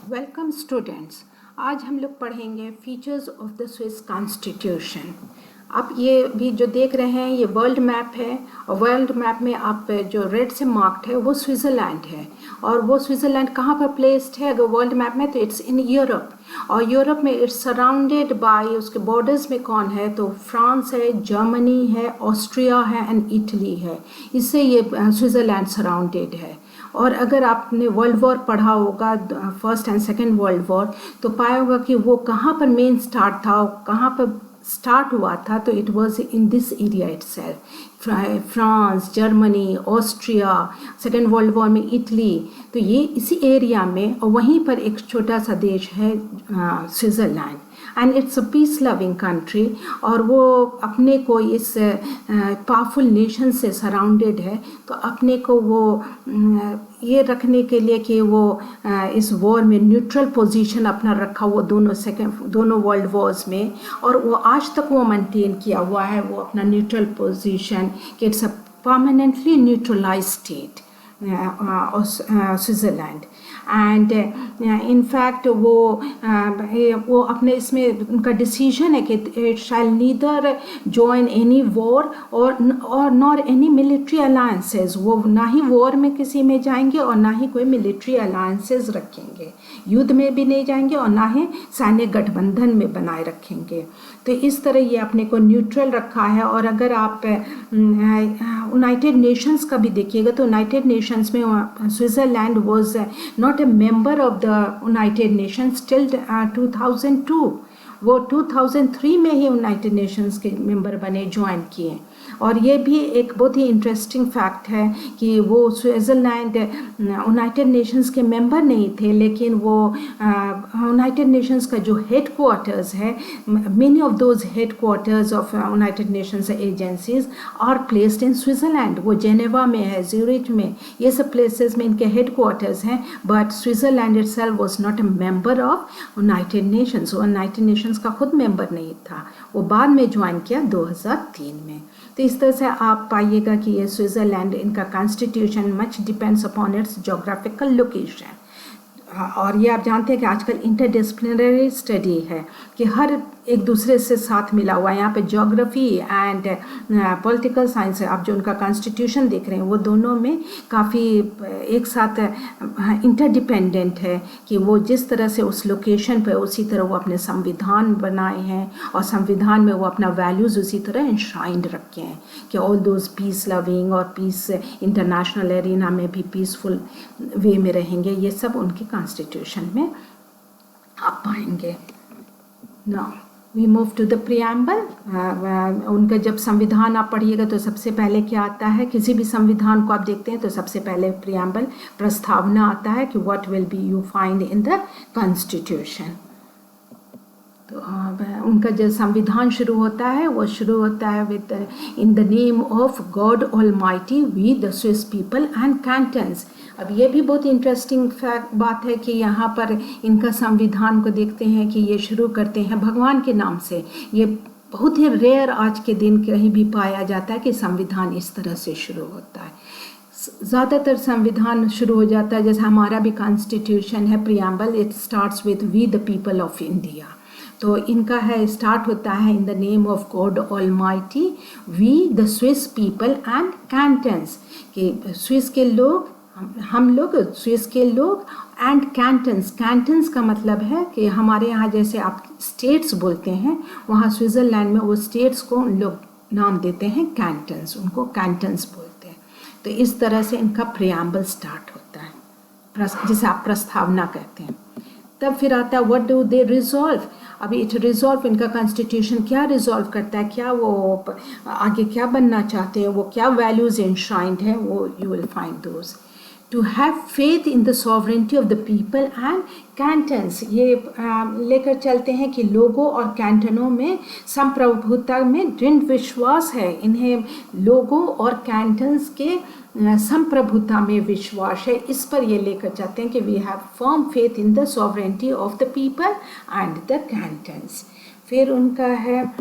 Welcome students. आज हम लोग पढ़ेंगे features of the Swiss constitution. आप ये भी जो देख रहे हैं ये वर्ल्ड मैप है, और वर्ल्ड मैप में आप जो रेड से मार्क्ड है वो स्विट्ज़रलैंड है। और वो स्विट्ज़रलैंड कहाँ पर प्लेस्ड है अगर वर्ल्ड मैप में, तो इट्स इन यूरोप। और यूरोप में इट्स सराउंडेड बाय, उसके बॉर्डर्स में कौन है, तो फ्रांस है, जर्मनी है, ऑस्ट्रिया है एंड इटली है। इससे ये स्विट्ज़रलैंड सराउंडेड है। और अगर आपने वर्ल्ड वॉर पढ़ा होगा, first and second world war, तो पाया होगा कि वो कहाँ पर मेन स्टार्ट था, कहाँ पर स्टार्ट हुआ था, तो it was in this area itself. France, Germany, Austria, second world war में इटली, तो ये इसी एरिया में, और वहीं पर एक छोटा सा देश है Switzerland. And it's a peace loving country, और वो अपने को इस पावरफुल नेशन से सराउंडेड है। तो अपने को वो ये रखने के लिए कि वो इस वॉर में न्यूट्रल पोजीशन अपना रखा, वो दोनों वर्ल्ड वॉर्स में, और वो आज तक वो मेंटेन किया हुआ है वो अपना न्यूट्रल पोजीशन, कि it's a permanently neutralize state Switzerland. And in fact वो अपने इसमें उनका डिसीजन है कि it shall neither join any war और नॉर एनी मिलिट्री अलायंसेस। वो ना ही वॉर में किसी में जाएंगे और ना ही कोई मिलिट्री अलायंसेस रखेंगे, युद्ध में भी नहीं जाएंगे और ना ही सैन्य गठबंधन में बनाए रखेंगे। तो इस तरह ये अपने को न्यूट्रल रखा है। और अगर आप यूनाइटेड नेशंस का भी देखिएगा तो यूनाइटेड नेशंस में Switzerland was not a member of the United Nations till 2002। वो 2003 में ही यूनाइटेड नेशंस के मेंबर बने, ज्वाइन किए। और ये भी एक बहुत ही इंटरेस्टिंग फैक्ट है कि वो स्विट्ज़रलैंड यूनाइटेड नेशंस के मेंबर नहीं थे, लेकिन वो यूनाइटेड नेशंस का जो हेड क्वार्टर्स है, many of those headquarters of United Nations agencies are placed in Switzerland. वो जेनेवा में है, ज्यूरिच में, ये सब प्लेसेस में इनके हेड क्वार्टर्स हैं। But Switzerland itself was not a member of United Nations. वो यूनाइटेड नेशंस का खुद मेंबर नहीं था, वो बाद में ज्वाइन किया 2003 में। तो इस तरह से आप पाइएगा कि ये स्विट्ज़रलैंड, इनका constitution much depends upon its geographical location. और ये आप जानते हैं कि आजकल इंटरडिसिप्लिनरी स्टडी है कि हर एक दूसरे से साथ मिला हुआ है। यहाँ पे ज्योग्राफी एंड पॉलिटिकल साइंस, आप जो उनका कॉन्स्टिट्यूशन देख रहे हैं वो दोनों में काफ़ी एक साथ इंटरडिपेंडेंट है, कि वो जिस तरह से उस लोकेशन पे उसी तरह वो अपने संविधान बनाए हैं, और संविधान में वो अपना वैल्यूज़ उसी तरह इंश्राइंड रखे हैं कि ऑल दोज पीस लविंग और पीस इंटरनेशनल एरिना में भी पीसफुल वे में रहेंगे। ये सब उनके कॉन्स्टिट्यूशन में आप पाएंगे। Now we move to the preamble. उनका जब संविधान आप पढ़िएगा तो सबसे पहले क्या आता है, किसी भी संविधान को आप देखते हैं तो सबसे पहले प्रियम्बल, प्रस्तावना आता है कि what will be you find in the constitution. तो उनका जो संविधान शुरू होता है वो शुरू होता है with in the name of God almighty we the Swiss people and cantons. अब ये भी बहुत इंटरेस्टिंग बात है कि यहाँ पर इनका संविधान को देखते हैं कि ये शुरू करते हैं भगवान के नाम से। ये बहुत ही रेयर आज के दिन कहीं भी पाया जाता है कि संविधान इस तरह से शुरू होता है। ज़्यादातर संविधान शुरू हो जाता है, जैसे हमारा भी कॉन्स्टिट्यूशन है preamble, it starts with we the people of India. तो इनका है, स्टार्ट होता है in the name of God almighty we the Swiss people and cantons, कि स्विस के लोग, हम लोग स्विस के लोग, एंड कैंटन्स। कैंटन्स का मतलब है कि हमारे यहाँ जैसे आप स्टेट्स बोलते हैं, वहाँ स्विट्ज़रलैंड में वो स्टेट्स को उन लोग नाम देते हैं कैंटन्स, उनको कैंटन्स बोलते हैं। तो इस तरह से इनका प्रियम्बल स्टार्ट होता है, जिसे आप प्रस्तावना कहते हैं। तब फिर आता है व्हाट डू दे रिजॉल्व। अभी इट रिजॉल्व, इनका कॉन्स्टिट्यूशन क्या रिजॉल्व करता है, क्या वो आगे क्या बनना चाहते हैं, वो क्या वैल्यूज इंश्राइंड है, वो you will find those. To have faith in the sovereignty of the people and cantons, ये लेकर चलते हैं कि लोगों और कैंटनों में संप्रभुता में दृढ़ विश्वास है। इन्हें लोगों और कैंटन्स के संप्रभुता में विश्वास है, इस पर ये लेकर चाहते हैं कि we have firm faith in the sovereignty of the people and the cantons. फिर उनका है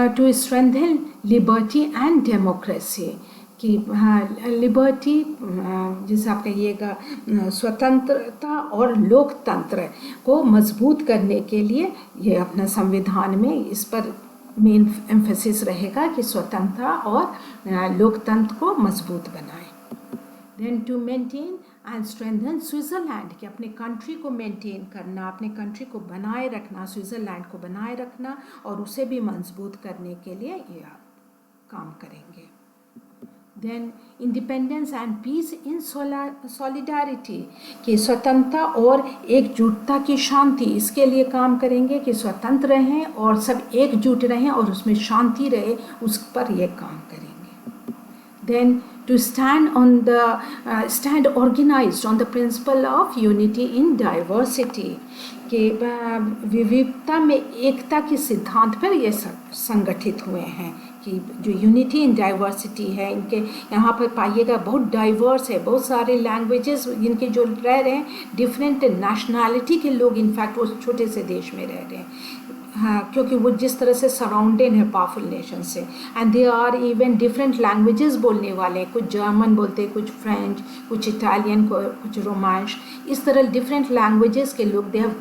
to strengthen liberty and democracy, कि हाँ लिबर्टी, जिसे आप कहिएगा स्वतंत्रता और लोकतंत्र को मजबूत करने के लिए ये अपना संविधान में इस पर मेन एम्फेसिस रहेगा कि स्वतंत्रता और लोकतंत्र को मजबूत बनाए। Then to maintain and strengthen Switzerland, कि अपने कंट्री को मेंटेन करना, अपने कंट्री को बनाए रखना, स्विट्ज़रलैंड को बनाए रखना और उसे भी मजबूत करने के लिए ये काम करेंगे। Then independence and peace in solidarity, कि स्वतंत्रता और एकजुटता की शांति, इसके लिए काम करेंगे कि स्वतंत्र रहें और सब एकजुट रहें और उसमें शांति रहे, उस पर ये काम करेंगे। Then to stand organized on the principle of unity in diversity, कि विविधता में एकता के सिद्धांत पर ये संगठित हुए हैं। कि जो यूनिटी इन डाइवर्सिटी है, इनके यहाँ पर पाइएगा बहुत डाइवर्स है, बहुत सारे लैंग्वेजेस इनके जो रह रहे हैं, डिफरेंट नेशनैलिटी के लोग इनफैक्ट वो छोटे से देश में रह रहे हैं, हाँ, क्योंकि वो जिस तरह से सराउंडेड है पावरफुल नेशन से, and they are even different languages बोलने वाले हैं, कुछ जर्मन बोलते हैं, कुछ फ्रेंच, कुछ इटालियन, कुछ रोमांश, इस तरह डिफरेंट लैंग्वेजेस के लोग दे हैव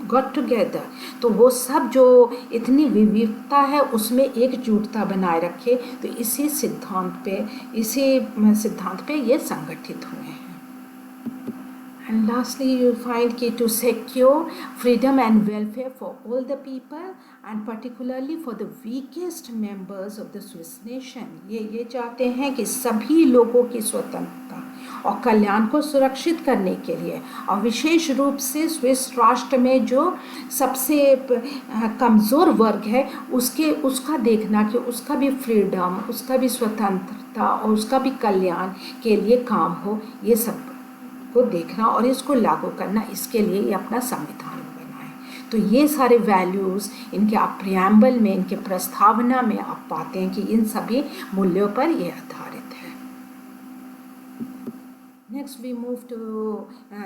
गॉट टुगेदर। तो वो सब जो इतनी विविधता है उसमें एकजुटता बनाए रखे, तो इसी सिद्धांत पे ये संगठित हुए हैं। And lastly, you find कि to secure freedom and welfare for all the people and particularly for the weakest members of the Swiss nation, ये चाहते हैं कि सभी लोगों की स्वतंत्रता और कल्याण को सुरक्षित करने के लिए, और विशेष रूप से स्विस राष्ट्र में जो सबसे कमज़ोर वर्ग है उसका देखना कि उसका भी फ्रीडम, उसका भी स्वतंत्रता और उसका भी कल्याण के लिए काम हो, ये सब को देखना और इसको लागू करना, इसके लिए ये अपना संविधान बनाए। तो ये सारे वैल्यूज़ इनके आप प्रियम्बल में, इनके प्रस्तावना में आप पाते हैं कि इन सभी मूल्यों पर ये आधारित है। Next we move to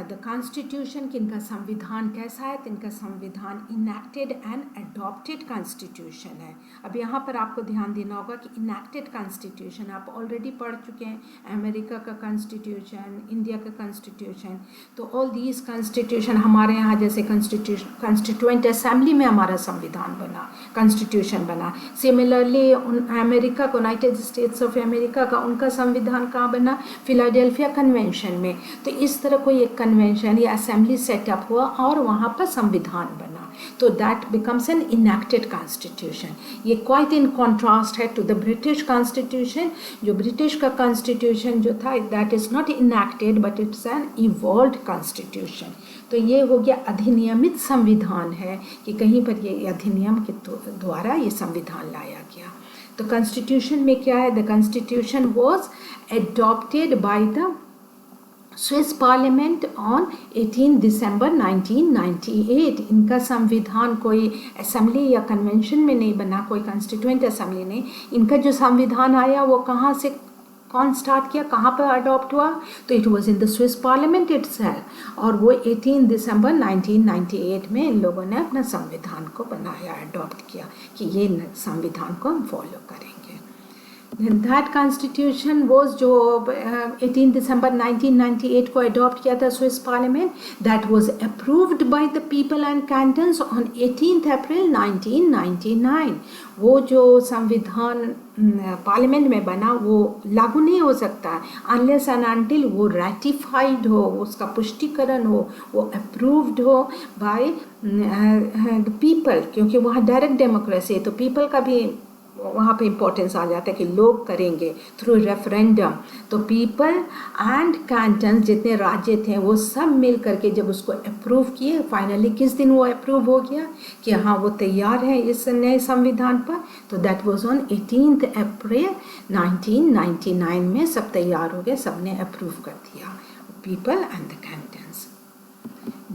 the constitution, कि इनका संविधान कैसा है। तो इनका संविधान इनैक्टेड एंड अडॉप्टेड कॉन्स्टिट्यूशन है। अब यहाँ पर आपको ध्यान देना होगा कि इनैक्टेड कॉन्स्टिट्यूशन आप ऑलरेडी पढ़ चुके हैं, अमेरिका का कॉन्स्टिट्यूशन, इंडिया का कॉन्स्टिट्यूशन। तो ऑल दीज कॉन्स्टिट्यूशन हमारे यहाँ जैसे कॉन्स्टिट्यूएंट असेंबली में हमारा संविधान बना, कॉन्स्टिट्यूशन बना। सिमिलरली अमेरिका को, यूनाइटेड स्टेट्स ऑफ अमेरिका का, उनका संविधान कहाँ बना, फिलाडेल्फिया कन्वेंशन में। तो इस तरह कोई एक कन्वेंशन या असेंबली सेटअप हुआ और वहाँ पर संविधान बना, तो that becomes N enacted constitution. ये क्वाइट इन कॉन्ट्रास्ट है टू द ब्रिटिश कॉन्स्टिट्यूशन। जो ब्रिटिश का कॉन्स्टिट्यूशन जो था, that is not enacted but it's an evolved constitution. तो ये हो गया अधिनियमित संविधान है, कि कहीं पर ये अधिनियम के द्वारा ये संविधान लाया गया। तो कॉन्स्टिट्यूशन में क्या है, the constitution was adopted by the Swiss parliament on 18 दिसंबर 1998। इनका संविधान कोई असेंबली या कन्वेंशन में नहीं बना, कोई कॉन्स्टिट्यूएंट असेंबली नहीं। इनका जो संविधान आया वो कहाँ से, कौन स्टार्ट किया, कहाँ पर अडॉप्ट हुआ, तो it was in the Swiss parliament itself, और वो 18 दिसंबर 1998 में इन लोगों ने अपना संविधान को बनाया, अडॉप्ट किया कि ये संविधान को हम फॉलो करेंगे। Then that constitution was जो 18 दिसंबर 1998 को अडॉप्ट किया था Swiss parliament, that was approved by the people and cantons on 18 अप्रैल 1999। वो जो संविधान पार्लियामेंट में बना वो लागू नहीं हो सकता अनलेस एंड अनटिल वो रैटिफाइड हो, उसका पुष्टिकरण हो, वो अप्रूव्ड हो बाय द पीपल, क्योंकि वहाँ डायरेक्ट डेमोक्रेसी है, तो पीपल का भी वहाँ पे इम्पोर्टेंस आ जाता है कि लोग करेंगे थ्रू रेफरेंडम। तो पीपल एंड कैंटन जितने राज्य थे वो सब मिल करके जब उसको अप्रूव किए, फाइनली किस दिन वो अप्रूव हो गया कि हाँ वो तैयार है इस नए संविधान पर, तो दैट वाज ऑन 18 अप्रैल 1999 में सब तैयार हो गए, सब ने अप्रूव कर दिया, people and the cantons.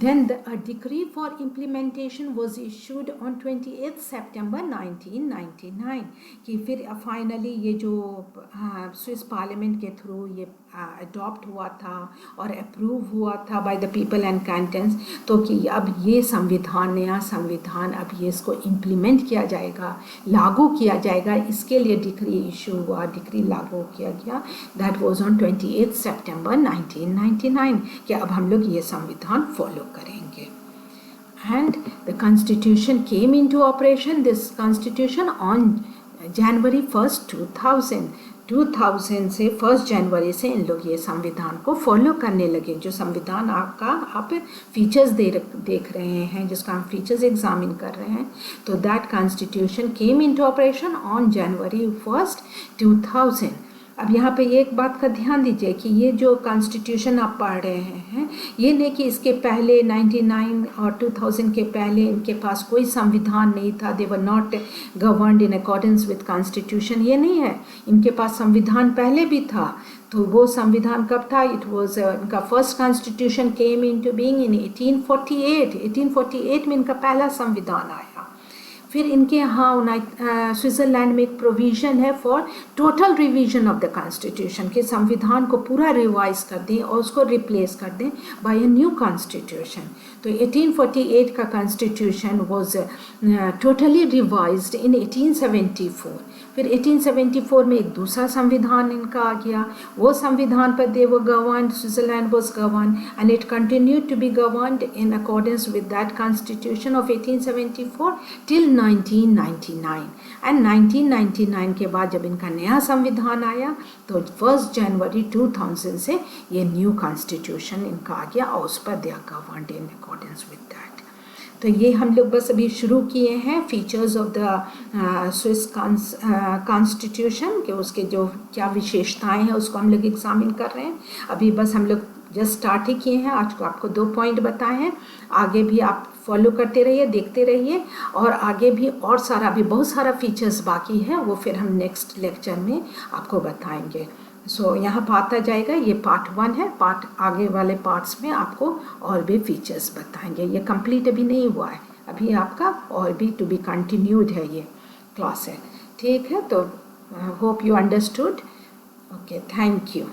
Then a decree for implementation was issued on 28 September 1999 कि फिर फाइनली ये जो स्विस पार्लियामेंट के थ्रू ये अडॉप्ट हुआ था और अप्रूव हुआ था by the people and cantons, तो कि अब ये संविधान, नया संविधान, अब ये इसको इम्प्लीमेंट किया जाएगा, लागू किया जाएगा, इसके लिए डिक्री इशू हुआ, डिक्री लागू किया गया। दैट वाज ऑन 28 सितंबर 1999 कि अब हम लोग ये संविधान फॉलो करेंगे। And the constitution came into operation, this constitution, on January 1st 2000 से 1 जनवरी से इन लोग ये संविधान को फॉलो करने लगे। जो संविधान आपका आप फीचर्स देख रहे हैं, जिसका हम फीचर्स एग्जामिन कर रहे हैं, तो that constitution came into operation on January 1st 2000। अब यहाँ पे एक बात का ध्यान दीजिए कि ये जो कॉन्स्टिट्यूशन आप पढ़ रहे हैं, ये नहीं कि इसके पहले 99 और 2000 के पहले इनके पास कोई संविधान नहीं था, they were not governed in accordance with constitution, ये नहीं है। इनके पास संविधान पहले भी था। तो वो संविधान कब था? इट वॉज इनका first constitution came into being in 1848 में इनका पहला संविधान आया। फिर इनके यहाँ स्विट्ज़रलैंड में एक प्रोविज़न है for total revision of the constitution, के संविधान को पूरा रिवाइज कर दें और उसको रिप्लेस कर दें बाय अ न्यू कॉन्स्टिट्यूशन। तो 1848 का कॉन्स्टिट्यूशन वाज टोटली रिवाइज्ड इन 1874। फिर 1874 में एक दूसरा संविधान इनका आ गया। वो संविधान पर they were governed, Switzerland was govern and it continued to be governed in accordance with that constitution of 1874 till 1999। And 1999 के बाद जब इनका नया संविधान आया तो 1 जनवरी 2000 से ये न्यू कॉन्स्टिट्यूशन इनका आ गया और उस पर they are governed in accordance with that. तो ये हम लोग बस अभी शुरू किए हैं features of the Swiss constitution के, उसके जो क्या विशेषताएं हैं उसको हम लोग एग्जामिन कर रहे हैं। अभी बस हम लोग जस्ट स्टार्ट ही किए हैं। आज को आपको 2 पॉइंट बताए हैं। आगे भी आप फॉलो करते रहिए, देखते रहिए, और आगे भी और सारा भी बहुत सारा फीचर्स बाकी है, वो फिर हम नेक्स्ट लेक्चर में आपको बताएंगे। सो यहाँ पर आता जाएगा, ये पार्ट 1 है। पार्ट आगे वाले पार्ट्स में आपको और भी फीचर्स बताएंगे। ये कंप्लीट अभी नहीं हुआ है, अभी आपका और भी टू बी कंटिन्यूड है, ये क्लास है। ठीक है, तो hope you understood. Okay, thank you.